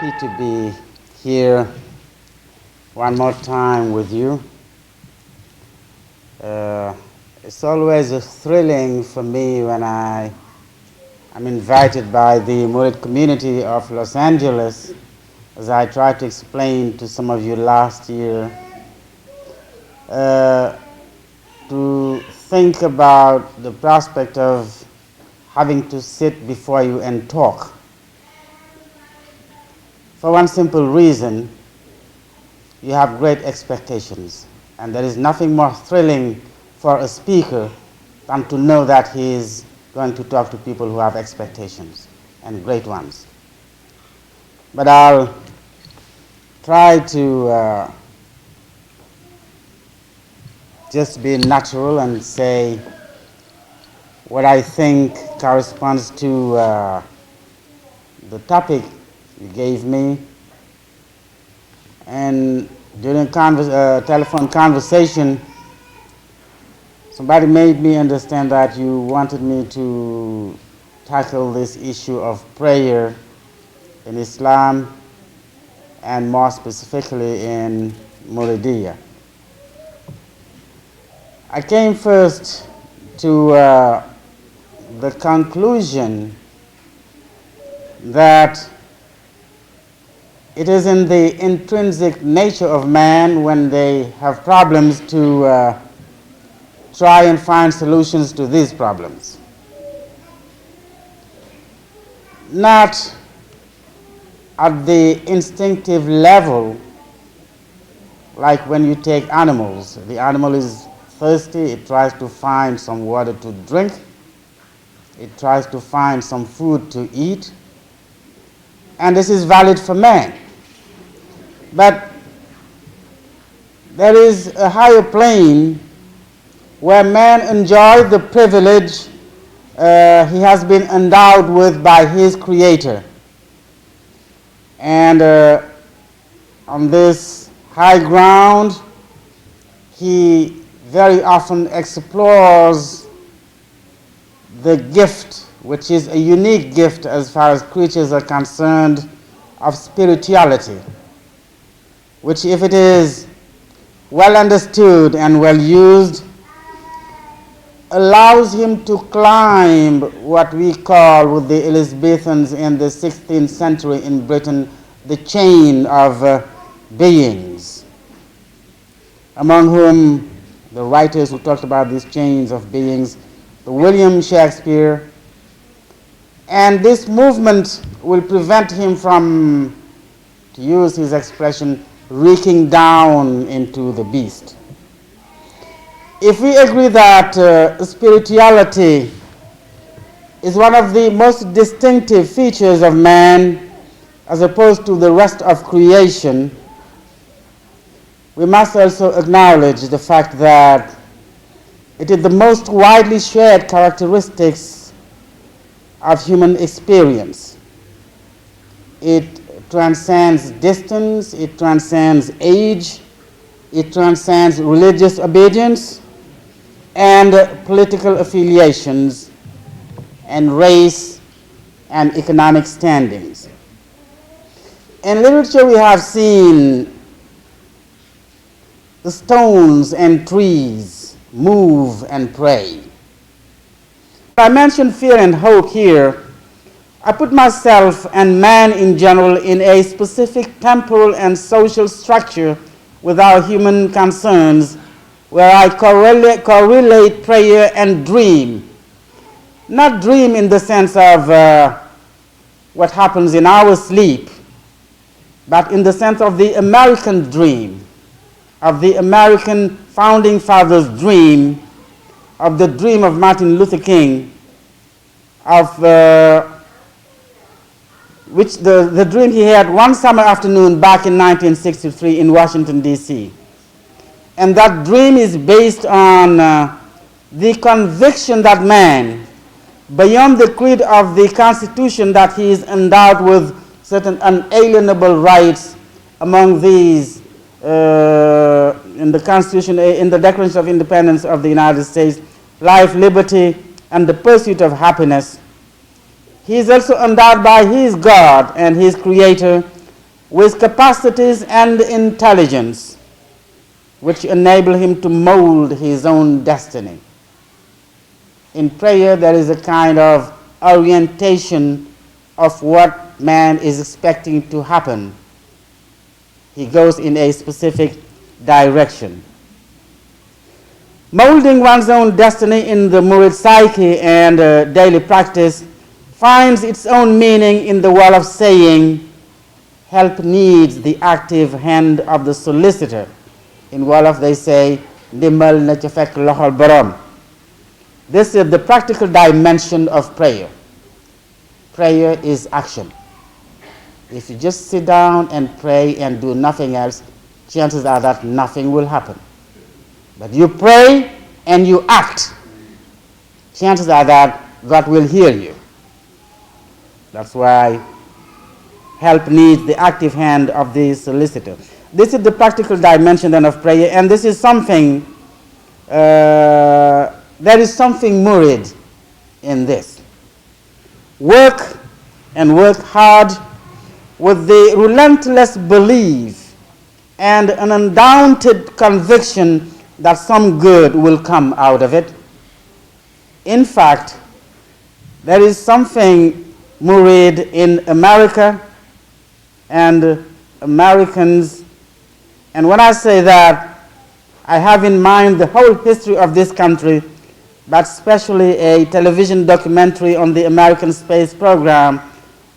happy to be here one more time with you. It's always thrilling for me when I'm invited by the Murid community of Los Angeles, as I tried to explain to some of you last year, to think about the prospect of having to sit before you and talk. For one simple reason, you have great expectations, and there is nothing more thrilling for a speaker than to know that he is going to talk to people who have expectations, and great ones. But I'll try to just be natural and say what I think corresponds to the topic you gave me. And during telephone conversation, somebody made me understand that you wanted me to tackle this issue of prayer in Islam, and more specifically in Muridiyya. I came first to the conclusion that it is in the intrinsic nature of man, when they have problems, to try and find solutions to these problems. Not at the instinctive level, like when you take animals. The animal is thirsty, it tries to find some water to drink, it tries to find some food to eat, and this is valid for man. But there is a higher plane where man enjoys the privilege he has been endowed with by his Creator. And on this high ground, he very often explores the gift, which is a unique gift as far as creatures are concerned, of spirituality, which, if it is well understood and well used, allows him to climb what we call, with the Elizabethans in the 16th century in Britain, the chain of beings, among whom the writers who talked about these chains of beings, William Shakespeare. And this movement will prevent him from, to use his expression, reeking down into the beast. If we agree that spirituality is one of the most distinctive features of man as opposed to the rest of creation, we must also acknowledge the fact that it is the most widely shared characteristics of human experience. It transcends distance, it transcends age, it transcends religious obedience and political affiliations and race and economic standings. In literature, we have seen the stones and trees move and pray. I mentioned fear and hope here. I put myself and man in general in a specific temporal and social structure with our human concerns, where I correlate prayer and dream. Not dream in the sense of what happens in our sleep, but in the sense of the American dream, of the American founding fathers' dream, of the dream of Martin Luther King, of which the dream he had one summer afternoon back in 1963 in Washington, D.C. And that dream is based on the conviction that man, beyond the creed of the Constitution, that he is endowed with certain unalienable rights. Among these, in the Constitution, in the Declaration of Independence of the United States, life, liberty, and the pursuit of happiness. He is also endowed by his God and his Creator with capacities and intelligence which enable him to mold his own destiny. In prayer, there is a kind of orientation of what man is expecting to happen. He goes in a specific direction. Molding one's own destiny in the Murid psyche and daily practice finds its own meaning in the wall of saying, help needs the active hand of the solicitor. In Wolof they say, ndimbal na ca fekk loxol borom. This is the practical dimension of prayer. Prayer is action. If you just sit down and pray and do nothing else, chances are that nothing will happen. But you pray and you act, chances are that God will hear you. That's why help needs the active hand of the solicitor. This is the practical dimension then of prayer, and this is something, there is something Murid in this. Work and work hard with the relentless belief and an undaunted conviction that some good will come out of it. In fact, there is something Murid in America and Americans, and when I say that, I have in mind the whole history of this country, but especially a television documentary on the American space program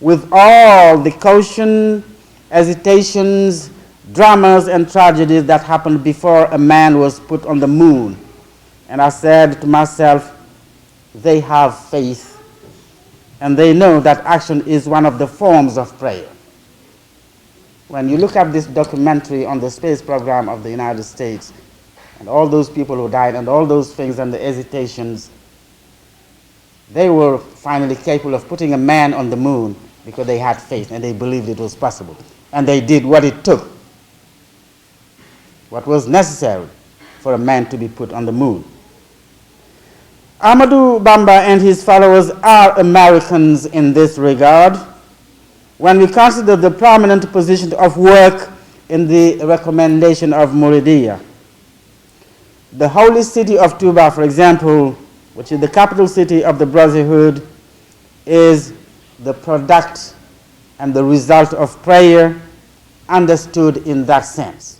with all the caution, hesitations, dramas and tragedies that happened before a man was put on the moon. And I said to myself, they have faith and they know that action is one of the forms of prayer. When you look at this documentary on the space program of the United States and all those people who died and all those things and the hesitations, they were finally capable of putting a man on the moon because they had faith and they believed it was possible. And they did what it took, what was necessary for a man to be put on the moon. Ahmadu Bamba and his followers are Americans in this regard. When we consider the prominent position of work in the recommendation of Muridiyya, the holy city of Touba, for example, which is the capital city of the Brotherhood, is the product and the result of prayer understood in that sense.